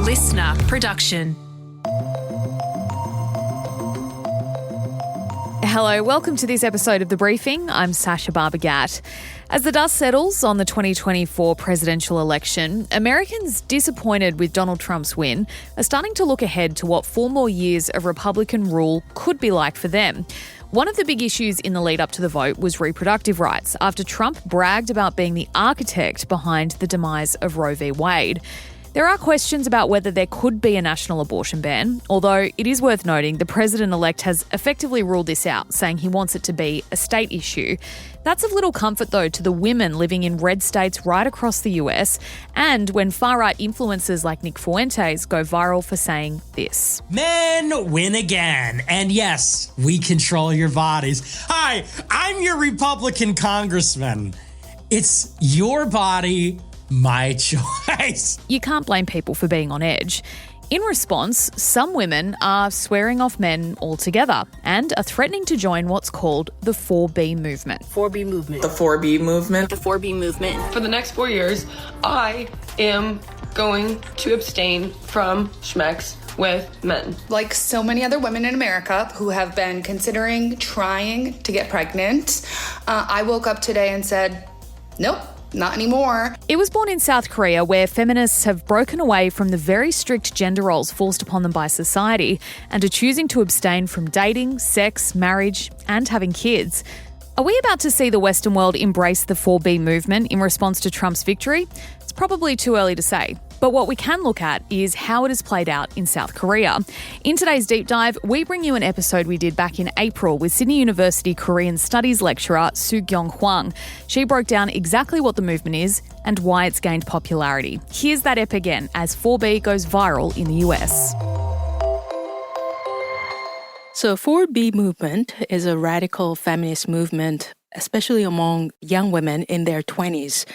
listener production. Hello, welcome to this episode of The Briefing. I'm Sacha Barbour Gatt. As the dust settles on the 2024 presidential election, Americans disappointed with Donald Trump's win are starting to look ahead to what 4 more years of Republican rule could be like for them. One of the big issues in the lead up to the vote was reproductive rights, after Trump bragged about being the architect behind the demise of Roe v. Wade. There are questions about whether there could be a national abortion ban, although it is worth noting the president-elect has effectively ruled this out, saying he wants it to be a state issue. That's of little comfort, though, to the women living in red states right across the US, and when far-right influencers like Nick Fuentes go viral for saying this. Men win again. And yes, we control your bodies. Hi, I'm your Republican congressman. It's your body, my choice. You can't blame people for being on edge. In response, some women are swearing off men altogether and are threatening to join what's called the 4B movement. 4B movement. The 4B movement. The 4B movement. For the next 4 years, I am going to abstain from schmex with men. Like so many other women in America who have been considering trying to get pregnant, I woke up today and said, nope. Not anymore. It was born in South Korea, where feminists have broken away from the very strict gender roles forced upon them by society and are choosing to abstain from dating, sex, marriage, and having kids. Are we about to see the Western world embrace the 4B movement in response to Trump's victory? It's probably too early to say. But what we can look at is how it has played out in South Korea. In today's deep dive, we bring you an episode we did back in April with Sydney University Korean Studies lecturer Su-Kyoung Hwang. She broke down exactly what the movement is and why it's gained popularity. Here's that ep again as 4B goes viral in the US. So 4B movement is a radical feminist movement, especially among young women in their 20s.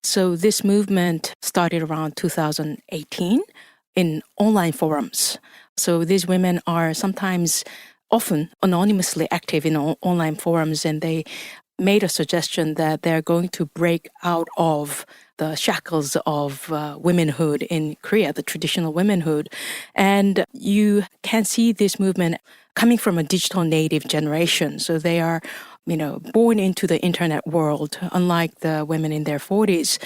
So this movement started around 2018 in online forums. So these women are often anonymously active in online forums, and they made a suggestion that they're going to break out of the shackles of womanhood in Korea, the traditional womanhood. And you can see this movement coming from a digital native generation. So they are born into the internet world, unlike the women in their 40s.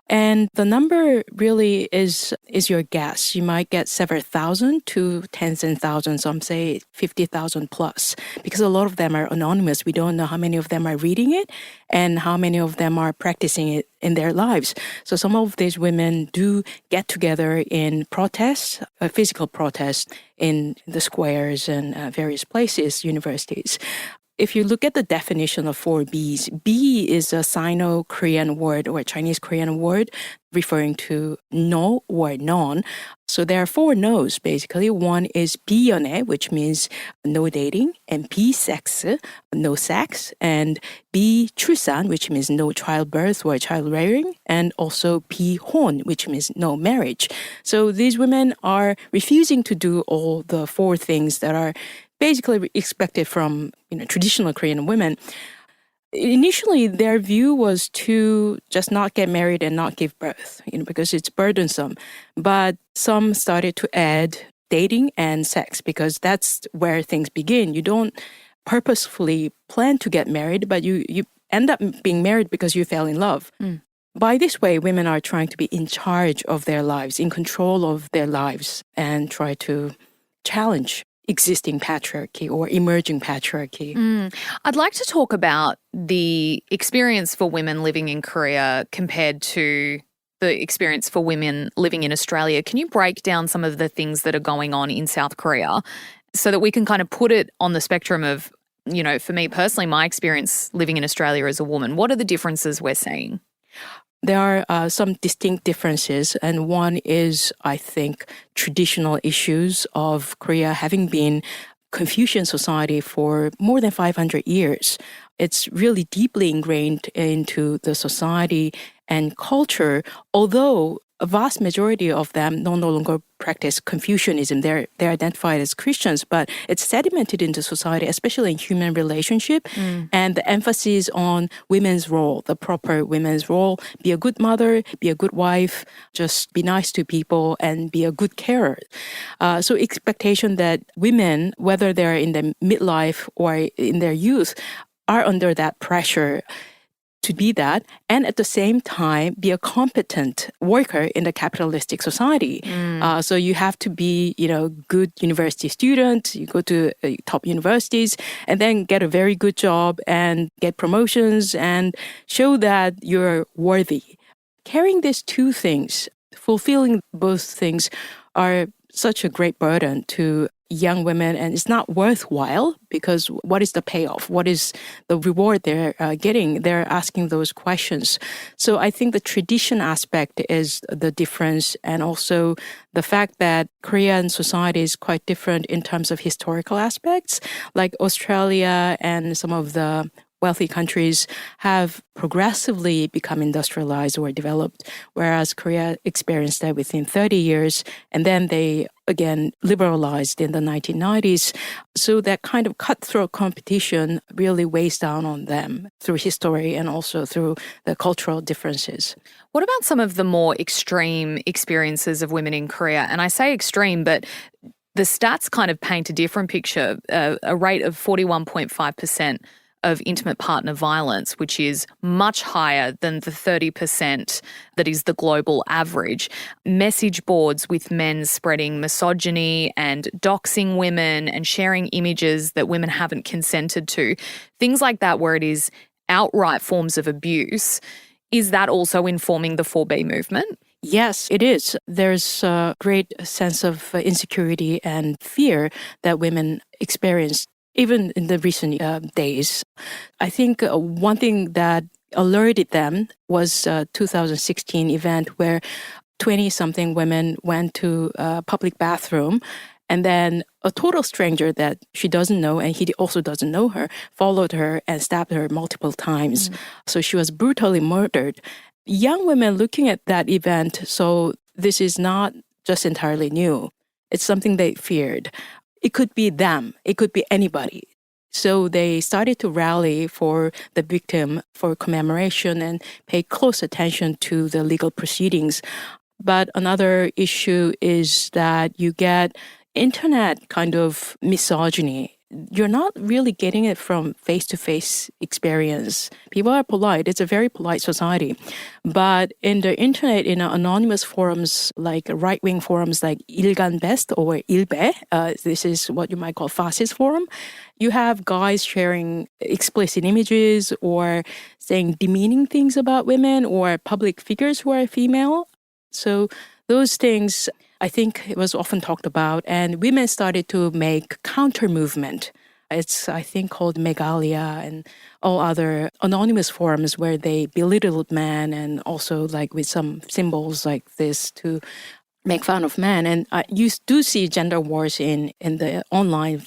And the number really is your guess. You might get several thousand to tens and thousands, some say 50,000 plus, because a lot of them are anonymous. We don't know how many of them are reading it and how many of them are practicing it in their lives. So some of these women do get together in protests, physical protests in the squares and various places, universities. If you look at the definition of 4Bs, B is a Sino-Korean word or a Chinese-Korean word referring to no or non. So there are 4 no's, basically. One is 비연애, which means no dating, and 비섹스, no sex, and 비출산, which means no childbirth or child rearing, and also 비혼, which means no marriage. So these women are refusing to do all the 4 things that are basically expected from traditional Korean women. Initially, their view was to just not get married and not give birth, because it's burdensome. But some started to add dating and sex, because that's where things begin. You don't purposefully plan to get married, but you end up being married because you fell in love. By this way, women are trying to be in charge of their lives, in control of their lives, and try to challenge existing patriarchy or emerging patriarchy. I'd like to talk about the experience for women living in Korea compared to the experience for women living in Australia. Can you break down some of the things that are going on in South Korea so that we can kind of put it on the spectrum of, for me personally, my experience living in Australia as a woman? What are the differences we're seeing? There are some distinct differences, and one is, I think, traditional issues of Korea having been Confucian society for more than 500 years. It's really deeply ingrained into the society and culture, although a vast majority of them no longer practice Confucianism. They're identified as Christians, but it's sedimented into society, especially in human relationship, and the emphasis on women's role, the proper women's role, be a good mother, be a good wife, just be nice to people, and be a good carer. So expectation that women, whether they're in their midlife or in their youth, are under that pressure to be that, and at the same time be a competent worker in the capitalistic society. So you have to be, good university student, you go to top universities, and then get a very good job and get promotions and show that you're worthy. Carrying these two things, fulfilling both things, are such a great burden to young women, and it's not worthwhile because what is the payoff? What is the reward they're getting? They're asking those questions. So I think the tradition aspect is the difference, and also the fact that Korean society is quite different in terms of historical aspects, like Australia and some of the wealthy countries have progressively become industrialized or developed, whereas Korea experienced that within 30 years, and then they again liberalized in the 1990s. So that kind of cutthroat competition really weighs down on them through history and also through the cultural differences. What about some of the more extreme experiences of women in Korea? And I say extreme, but the stats kind of paint a different picture, a rate of 41.5% of intimate partner violence, which is much higher than the 30% that is the global average. Message boards with men spreading misogyny and doxing women and sharing images that women haven't consented to. Things like that where it is outright forms of abuse. Is that also informing the 4B movement? Yes, it is. There's a great sense of insecurity and fear that women experience even in the recent days. I think one thing that alerted them was a 2016 event where 20-something women went to a public bathroom, and then a total stranger that she doesn't know, and he also doesn't know her, followed her and stabbed her multiple times. So she was brutally murdered. Young women looking at that event, so this is not just entirely new. It's something they feared. It could be them. It could be anybody. So they started to rally for the victim for commemoration and pay close attention to the legal proceedings. But another issue is that you get internet kind of misogyny. You're not really getting it from face-to-face experience. People are polite. It's a very polite society. But in the internet, in anonymous forums, like right-wing forums like 일간베스트 or 일베, this is what you might call fascist forum, you have guys sharing explicit images or saying demeaning things about women or public figures who are female. So those things, I think it was often talked about, and women started to make counter movement. It's, I think, called Megalia and all other anonymous forums where they belittled men and also like with some symbols like this to make fun of men. And you do see gender wars in the online,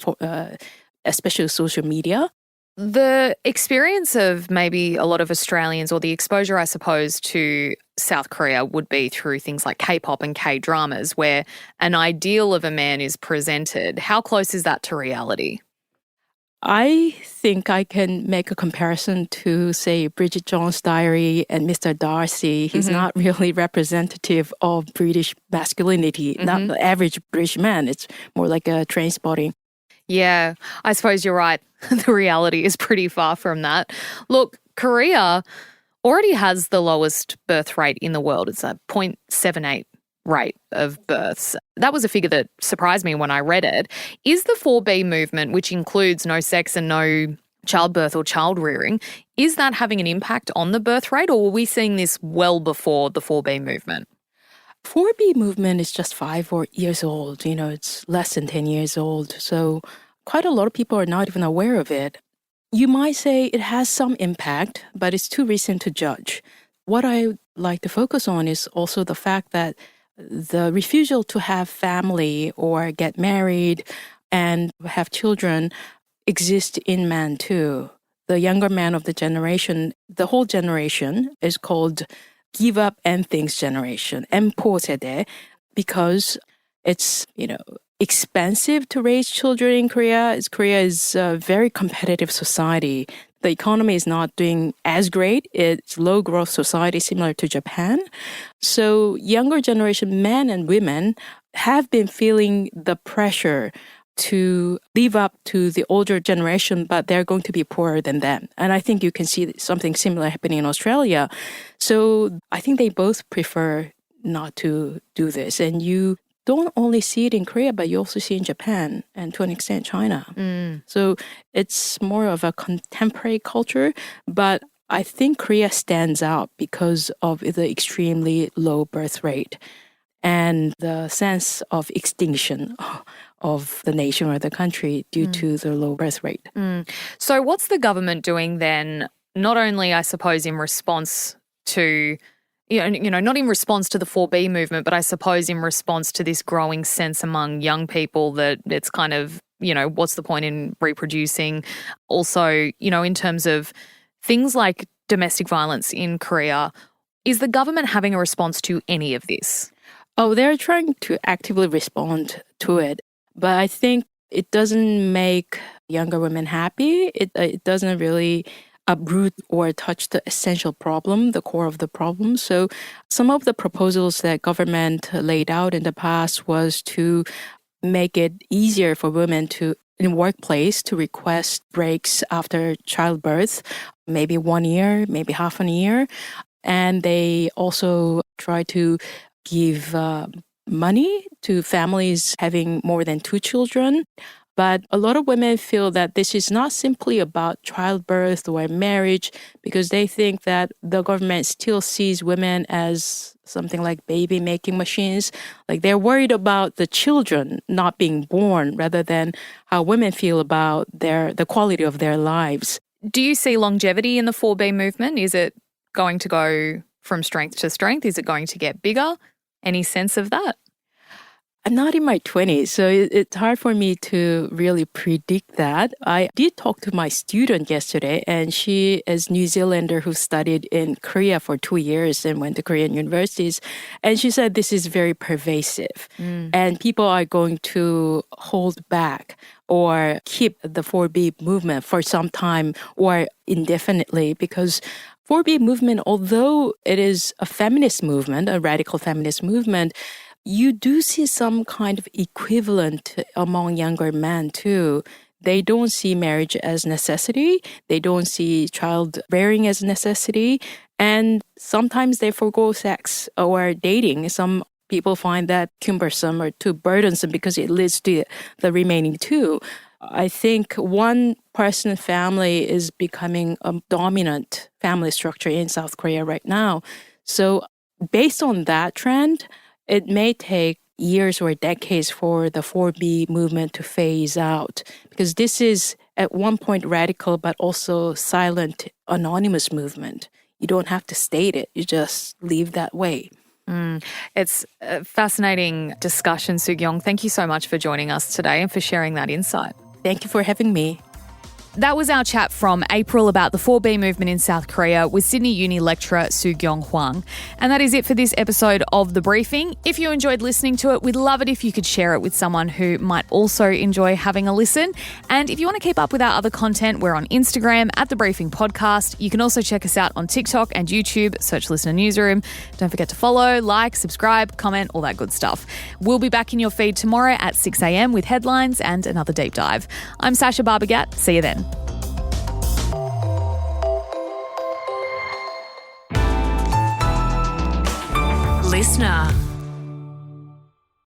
especially social media. The experience of maybe a lot of Australians, or the exposure, I suppose, to South Korea would be through things like K-pop and K-dramas, where an ideal of a man is presented. How close is that to reality? I think I can make a comparison to, say, Bridget Jones' Diary and Mr. Darcy. He's not really representative of British masculinity, not the average British man. It's more like a train spotting. Yeah, I suppose you're right. The reality is pretty far from that. Look, Korea already has the lowest birth rate in the world. It's a 0.78 rate of births. That was a figure that surprised me when I read it. Is the 4B movement, which includes no sex and no childbirth or child rearing, is that having an impact on the birth rate, or were we seeing this well before the 4B movement? 4B movement is just 5 years old. It's less than 10 years old. So quite a lot of people are not even aware of it. You might say it has some impact, but it's too recent to judge. What I like to focus on is also the fact that the refusal to have family or get married and have children exists in men too. The younger men of the generation, the whole generation is called give up Nthing's generation, Npo 세대, because it's, expensive to raise children in Korea. Korea is a very competitive society. The economy is not doing as great. It's low growth society similar to Japan. So younger generation men and women have been feeling the pressure to live up to the older generation, but they're going to be poorer than them. And I think you can see something similar happening in Australia. So I think they both prefer not to do this. And you don't only see it in Korea, but you also see it in Japan and to an extent China. So it's more of a contemporary culture, but I think Korea stands out because of the extremely low birth rate and the sense of extinction of the nation or the country due to the low birth rate. So what's the government doing then, not only, I suppose, in response to not in response to the 4B movement, but I suppose in response to this growing sense among young people that it's kind of, what's the point in reproducing? Also, in terms of things like domestic violence in Korea, is the government having a response to any of this? Oh, they're trying to actively respond to it. But I think it doesn't make younger women happy. It doesn't really uproot or touch the essential problem, the core of the problem. So some of the proposals that government laid out in the past was to make it easier for women in workplace to request breaks after childbirth, maybe 1 year, maybe half a year. And they also try to give money to families having more than 2 children. But a lot of women feel that this is not simply about childbirth or marriage because they think that the government still sees women as something like baby-making machines. Like they're worried about the children not being born rather than how women feel about the quality of their lives. Do you see longevity in the 4B movement? Is it going to go from strength to strength? Is it going to get bigger? Any sense of that? I'm not in my 20s, so it's hard for me to really predict that. I did talk to my student yesterday, and she is New Zealander who studied in Korea for 2 years and went to Korean universities. And she said this is very pervasive, and people are going to hold back or keep the 4B movement for some time or indefinitely because 4B movement, although it is a feminist movement, a radical feminist movement, you do see some kind of equivalent among younger men too. They don't see marriage as necessity. They don't see childbearing as necessity. And sometimes they forgo sex or dating. Some people find that cumbersome or too burdensome because it leads to the remaining 2. I think one-person family is becoming a dominant family structure in South Korea right now. So based on that trend, it may take years or decades for the 4B movement to phase out because this is at one point radical but also silent, anonymous movement. You don't have to state it. You just live that way. It's a fascinating discussion, Su-Kyoung. Thank you so much for joining us today and for sharing that insight. Thank you for having me. That was our chat from April about the 4B movement in South Korea with Sydney Uni lecturer Su-Kyoung Hwang. And that is it for this episode of The Briefing. If you enjoyed listening to it, we'd love it if you could share it with someone who might also enjoy having a listen. And if you want to keep up with our other content, we're on Instagram at The Briefing Podcast. You can also check us out on TikTok and YouTube. Search Listener Newsroom. Don't forget to follow, like, subscribe, comment, all that good stuff. We'll be back in your feed tomorrow at 6 a.m. with headlines and another deep dive. I'm Sacha Barbour Gatt. See you then. Listener.